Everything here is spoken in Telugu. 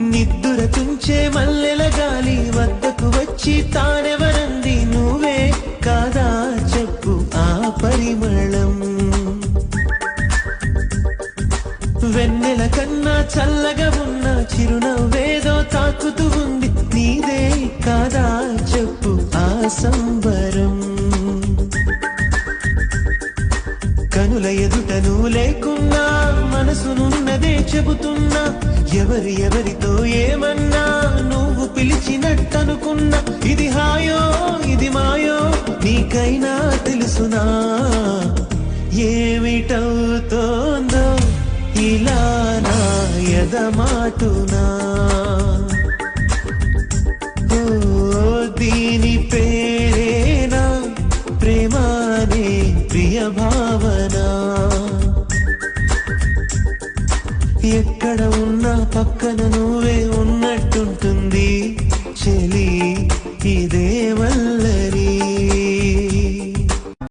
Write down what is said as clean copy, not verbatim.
నిద్దుర తుంచే మల్లెల గాలి వద్దకు వచ్చి తానెవరంది నువ్వే కాదా చెప్పు ఆ పరిమళం వెన్నెల కన్నా చల్లగా ఉన్న చిరునవ్వేదో తాకుతూ ఉంది నీదే కాదా చెప్పు ఆ సంబరం కనుల ఎదుట నువ్వు లేకున్నా మనసునున్నదే చెబుతున్నా ఎవరితో ఏమన్నా నువ్వు పిలిచినట్టనుకున్నా ఇది హాయో ఇది మాయో నీకైనా తెలుసునా ఏమిటవుతోందో ఇలా నా ఎదమాటునా దీని పేరేనా ప్రేమానే ప్రియ భావన ఎక్కడ ఉన్నా పక్కన నువ్వే ఉన్నట్టుంటుంది చెలి ఇదే వల్ల